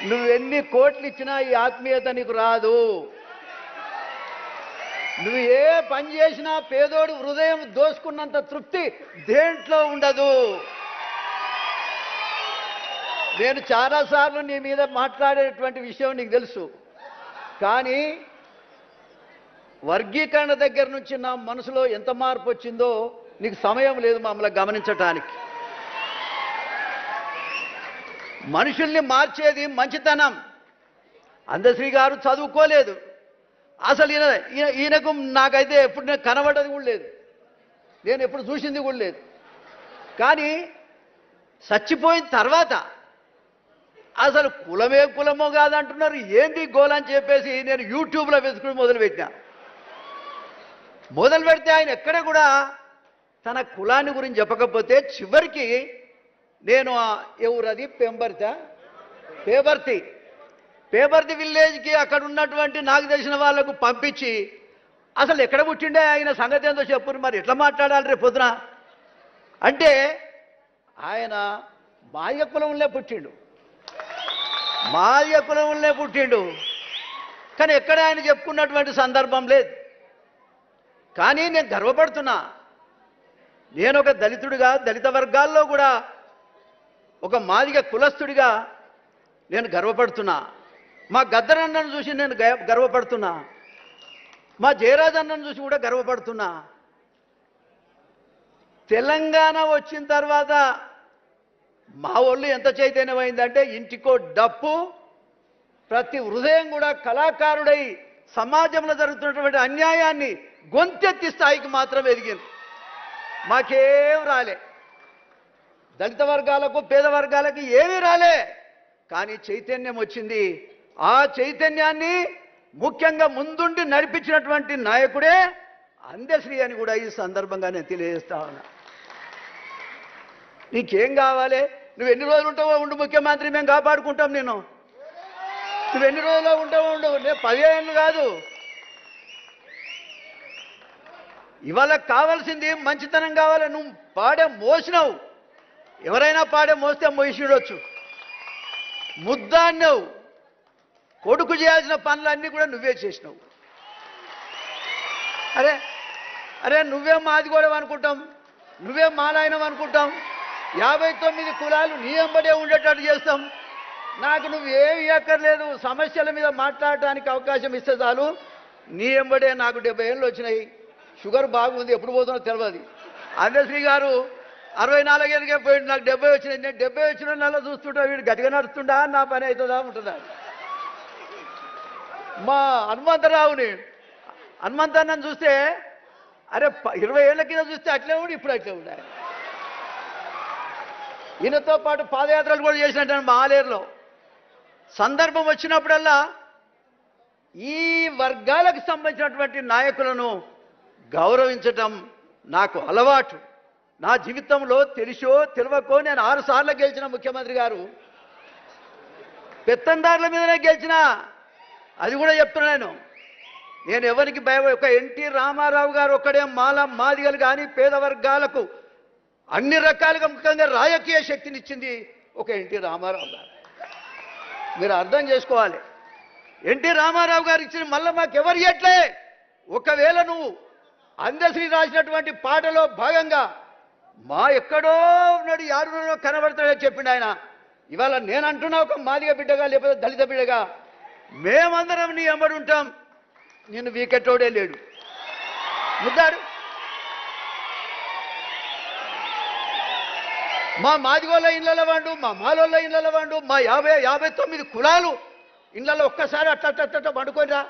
నువ్వెన్ని కోట్లు ఇచ్చినా ఈ ఆత్మీయత నీకు రాదు. నువ్వు ఏ పని చేసినా పేదోడు హృదయం దోసుకున్నంత తృప్తి దేంట్లో ఉండదు. నేను చాలాసార్లు నీ మీద మాట్లాడేటువంటి విషయం నీకు తెలుసు. కానీ వర్గీకరణ దగ్గర నుంచి నా మనసులో ఎంత మార్పు వచ్చిందో నీకు సమయం లేదు మమ్మల్ని గమనించటానికి. మనుషుల్ని మార్చేది మంచితనం. అందశ్రీ గారు చదువుకోలేదు. అసలు ఈయనకు నాకైతే ఎప్పుడు నేను కనబడ్డది కూడా లేదు, నేను ఎప్పుడు చూసింది కూడా లేదు. కానీ చచ్చిపోయిన తర్వాత అసలు కులమే కులమో కాదంటున్నారు, ఏంది గోలని చెప్పేసి నేను యూట్యూబ్లో వెతుకుని మొదలుపెట్టినా. మొదలు పెడితే ఆయన ఎక్కడ కూడా తన కులాన్ని గురించి చెప్పకపోతే చివరికి నేను ఎవరది పేపర్తి విలేజ్కి అక్కడ ఉన్నటువంటి నాకు తెలిసిన వాళ్ళకు పంపించి అసలు ఎక్కడ పుట్టిండే ఆయన సంగతి ఏందో చెప్పురు, మరి ఎట్లా మాట్లాడాలి రేపు పొద్దున అంటే ఆయన మాదిగ కులంలో పుట్టిండు. కానీ ఎక్కడ ఆయన చెప్పుకున్నటువంటి సందర్భం లేదు. కానీ నేను గర్వపడుతున్నా. నేను ఒక దళితుడిగా, దళిత వర్గాల్లో కూడా ఒక మాదిగ కులస్తుడిగా నేను గర్వపడుతున్నా. మా గద్దరన్నను చూసి నేను గర్వపడుతున్నా. మా జయరాజ్ అన్నను చూసి కూడా గర్వపడుతున్నా. తెలంగాణ వచ్చిన తర్వాత మా ఒళ్ళు ఎంత చైతన్యమైందంటే ఇంటికో డప్పు, ప్రతి హృదయం కూడా కళాకారుడై సమాజంలో జరుగుతున్నటువంటి అన్యాయాన్ని గొంతెత్తి స్థాయికి మాత్రం ఎదిగింది. మాకేం రాలే, దళిత వర్గాలకు పేద వర్గాలకు ఏమీ రాలే. కానీ చైతన్యం వచ్చింది. ఆ చైతన్యాన్ని ముఖ్యంగా ముందుండి నడిపించినటువంటి నాయకుడే అందశ్రీ అని కూడా ఈ సందర్భంగా నేను తెలియజేస్తా ఉన్నా. నీకేం కావాలి? నువ్వు ఎన్ని రోజులు ఉంటావో ఉండు ముఖ్యమంత్రి, మేము కాపాడుకుంటాం నేను. నువ్వు ఎన్ని రోజుల్లో ఉంటావో ఉండు, నేను 10 ఏళ్ళు కాదు. ఇవాళ కావాల్సింది మంచితనం కావాలి. నువ్వు పాడే మోసినావు, ఎవరైనా పాడే మోస్తే మోసిడొచ్చు. ముద్దాన్నావు, కొడుకు చేయాల్సిన పనులన్నీ కూడా నువ్వే చేసినావు. అరే నువ్వే మాది కూడా అనుకుంటాం, నువ్వే మాలాయనం అనుకుంటాం. 59 కులాలు నీ వెంబడే ఉండేటట్టు చేస్తాం. నాకు నువ్వేమి ఇవ్వక్కర్లేదు, సమస్యల మీద మాట్లాడటానికి అవకాశం ఇస్తే చాలు. నీ వెంబడే నాకు 70 ఏళ్ళు వచ్చినాయి, షుగర్ బాగుంది, ఎప్పుడు పోతున్నా తెలియదు. అందశ్రీ గారు 64 ఏళ్ళకే పోయింది, నాకు 70 వచ్చినాయి. నేను 70 వచ్చిన నెల చూస్తుంటా, వీడు గట్టిగా నడుస్తుండా, నా పని అవుతుందా ఉంటుందా. మా హనుమంతన్నను చూస్తే అరే 20 ఏళ్ల కింద చూస్తే అట్లే ఉండి ఇప్పుడు అట్లే ఉండాలి. ఈయనతో పాటు పాదయాత్రలు కూడా చేసినట్టు మా ఆలేరులో. సందర్భం వచ్చినప్పుడల్లా ఈ వర్గాలకు సంబంధించినటువంటి నాయకులను గౌరవించటం నాకు అలవాటు. నా జీవితంలో తెలిసో తెలియకో నేను 6 సార్లు గెలిచిన ముఖ్యమంత్రి గారు. పెత్తందారుల మీదనే గెలిచిన, అది కూడా చెప్తున్నాను. నేను ఎవరికి ఒక ఎన్టీ రామారావు గారు ఒక్కడే మాదిగలు కానీ పేద వర్గాలకు అన్ని రకాలుగా ముఖ్యంగా రాజకీయ శక్తినిచ్చింది ఒక ఎన్టీ రామారావు గారు. మీరు అర్థం చేసుకోవాలి. ఎన్టీ రామారావు గారు ఇచ్చిన మళ్ళీ మాకెవరు ఇయ్యట్లే. ఒకవేళ నువ్వు అందశ్రీ రాసినటువంటి పాటలో భాగంగా మా ఎక్కడో ఉన్నాడు, యారులో కనబడతాడని చెప్పిండు ఆయన. ఇవాళ నేను అంటున్నా, ఒక మాదిగ బిడ్డగా లేకపోతే దళిత బిడ్డగా మేమందరం నీ వెంబడి ఉంటాం. నిన్ను వీకెట్టోడే లేడు. ముద్దాడు మా మాదిగోళ్ళ ఇళ్ళలో వండు, మా మాలోళ్ళ ఇళ్ళలో వండు, మా 59 కులాలు ఇళ్ళలో ఒక్కసారి అట్ట వండుకోరా.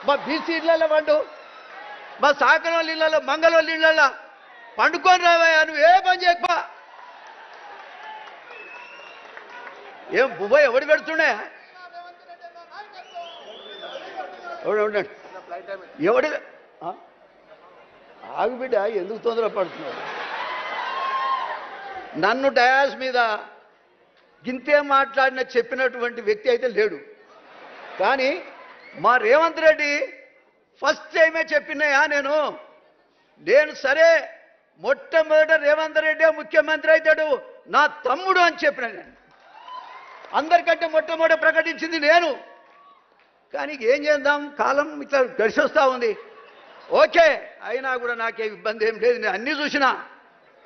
మా బీసీ ఇళ్ళలో వండు, మా సాకరోళ్ళ ఇళ్ళలో, మంగళోళ్ళ ఇళ్ళలో పండుకొని రావయ్యా. నువ్వు ఏ పని చేయకపో. ఏం బువ్వ ఎవడు పెడుతుండే? ఉండండి, ఎవడు ఆగు బిడ్డ, ఎందుకు తొందరపడుతున్నాడు? నన్ను డయాస్ మీద గింతే మాట్లాడిన చెప్పినటువంటి వ్యక్తి అయితే లేడు. కానీ మా రేవంత్ రెడ్డి ఫస్ట్ టైమే చెప్పినాయా, నేను సరే మొట్టమొదట రేవంత్ రెడ్డి ముఖ్యమంత్రి అవుతాడు, నా తమ్ముడు అని చెప్పిన. అందరికంటే మొట్టమొదట ప్రకటించింది నేను. కానీ ఏం చేద్దాం, కాలం ఇట్లా గడిచొస్తా ఉంది. ఓకే, అయినా కూడా నాకే ఇబ్బంది ఏం లేదు. నేను అన్నీ చూసినా,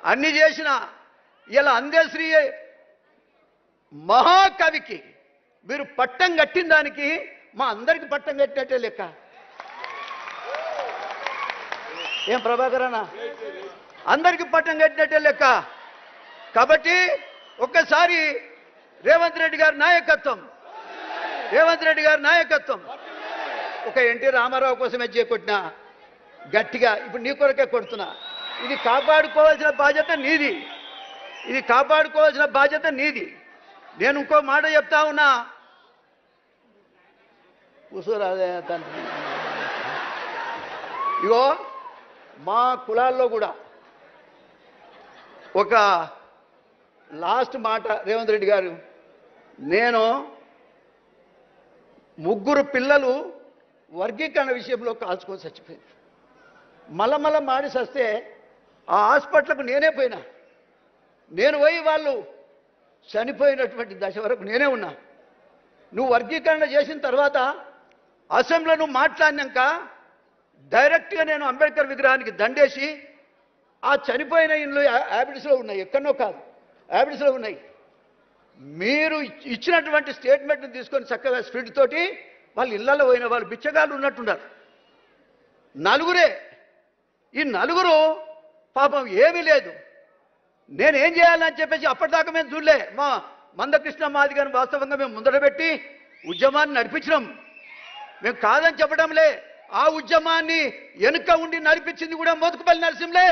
అన్నీ చేసినా. ఇలా అందశ్రీ మహాకవికి మీరు పట్టం కట్టిన దానికి మా అందరికి పట్టం కట్టినట్టే లెక్క. ఏం ప్రభాకర్ అన్న, అందరికి పట్టం కట్టినట్టే లెక్క. కాబట్టి ఒక్కసారి రేవంత్ రెడ్డి గారి నాయకత్వం, రేవంత్ రెడ్డి గారి నాయకత్వం ఒక ఎన్టీ రామారావు కోసమే చేకొట్టినా గట్టిగా ఇప్పుడు నీ కొరకే కొడుతున్నా. ఇది కాపాడుకోవాల్సిన బాధ్యత నీది, ఇది కాపాడుకోవాల్సిన బాధ్యత నీది. నేను ఇంకో మాట చెప్తా ఉన్నా, కూర్చోరాదే తండ్రి. ఇగో మా కులాల్లో కూడా ఒక లాస్ట్ మాట రేవంత్ రెడ్డి గారు, నేను 3 పిల్లలు వర్గీకరణ విషయంలో కాల్చుకొని చచ్చిపోయింది. మళ్ళా మాడి చస్తే ఆ హాస్పిటల్కు నేనే పోయినా. నేను పోయి వాళ్ళు చనిపోయినటువంటి దశ వరకు నేనే ఉన్నా. నువ్వు వర్గీకరణ చేసిన తర్వాత అసెంబ్లీలో నువ్వు మాట్లాడినాక డైరెక్ట్గా నేను అంబేద్కర్ విగ్రహానికి దండేసి ఆ చనిపోయిన ఇండ్లు హ్యాబిట్స్లో ఉన్నాయి, ఎక్కడో కాదు హ్యాబిట్స్లో ఉన్నాయి. మీరు ఇచ్చినటువంటి స్టేట్మెంట్ని తీసుకొని చక్కగా స్పీడ్ తోటి వాళ్ళు ఇళ్లలో పోయిన వాళ్ళు బిచ్చగాళ్ళు ఉన్నట్టున్నారు. 4 ఈ 4 పాపం ఏమీ లేదు. నేనేం చేయాలని చెప్పేసి అప్పటిదాకా మేము చూడలే. మా మందకృష్ణ మాదిగని వాస్తవంగా మేము ముందర పెట్టి ఉద్యమాన్ని నడిపించినాం. మేము కాదని చెప్పడంలే, ఆ ఉద్యమాన్ని వెనుక ఉండి నడిపించింది కూడా మోతుకుపల్లి నరసింహలే.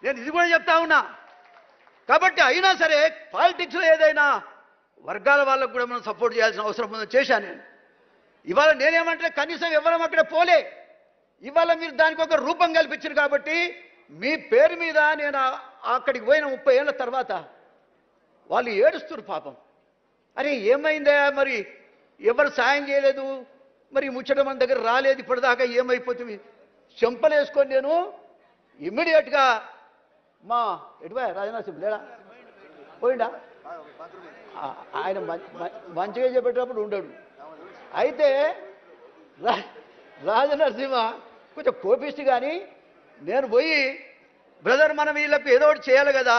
నేను ఇది కూడా చెప్తా ఉన్నా. కాబట్టి అయినా సరే పాలిటిక్స్లో ఏదైనా వర్గాల వాళ్ళకు కూడా మనం సపోర్ట్ చేయాల్సిన అవసరం ఉందని చేశాను నేను. ఇవాళ నేనేమంటే కనీసం ఎవరం అక్కడ పోలే. ఇవాళ మీరు దానికి ఒక రూపం కల్పించారు కాబట్టి మీ పేరు మీద నేను అక్కడికి పోయిన 30 ఏళ్ల తర్వాత వాళ్ళు ఏడుస్తున్నారు పాపం. అరే ఏమైందా, మరి ఎవరు సాయం చేయలేదు, మరి ముచ్చట మన దగ్గర రాలేదు ఇప్పటిదాకా, ఏమైపోతుంది చెంపలేసుకొని నేను ఇమ్మీడియట్గా మా ఎటువా రాజనాథ్ లేడా పోయిండా, ఆయన మంచిగా చెప్పేటప్పుడు ఉండడు. అయితే రాజనరసింహ కొంచెం కోపిస్ట్, కానీ నేను పోయి బ్రదర్ మనం వీళ్ళకు ఏదో ఒకటి చేయాలి కదా,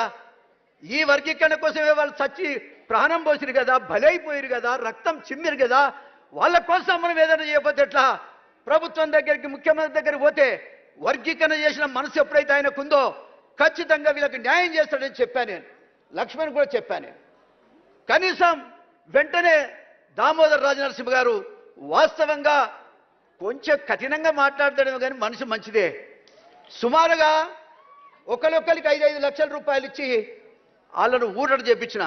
ఈ వర్గీకరణ కోసమే వాళ్ళు చచ్చి ప్రాణం పోసిరు కదా, బలైపోయారు కదా, రక్తం చిమ్మిరు కదా, వాళ్ళ కోసం మనం ఏదైనా చేయకపోతే ఎట్లా, ప్రభుత్వం దగ్గరికి ముఖ్యమంత్రి దగ్గరికి పోతే వర్గీకరణ చేసిన మనసు ఎప్పుడైతే ఆయనకు ఉందో ఖచ్చితంగా వీళ్ళకి న్యాయం చేస్తాడని చెప్పాను నేను. లక్ష్మణ్ కూడా చెప్పాను నేను. కనీసం వెంటనే దామోదర్ రాజనరసింహ గారు వాస్తవంగా కొంచెం కఠినంగా మాట్లాడతాడేమో కానీ మనిషి మంచిదే. సుమారుగా ఒకరికి 5-5 లక్షల రూపాయలు ఇచ్చి వాళ్ళను ఊరట చేపించిన,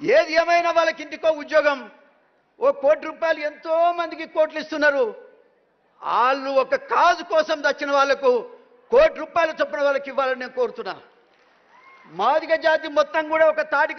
ఏది ఏమైనా వాళ్ళకి ఇంటికో ఉద్యోగం, ₹1 కోటి ఎంతో మందికి కోట్లు ఇస్తున్నారు. వాళ్ళు ఒక కాజు కోసం దచ్చిన వాళ్లకు ₹1 కోటి చొప్పున వాళ్ళకి ఇవ్వాలని నేను కోరుతున్నా. మాదిగ జాతి మొత్తం కూడా ఒక తాటి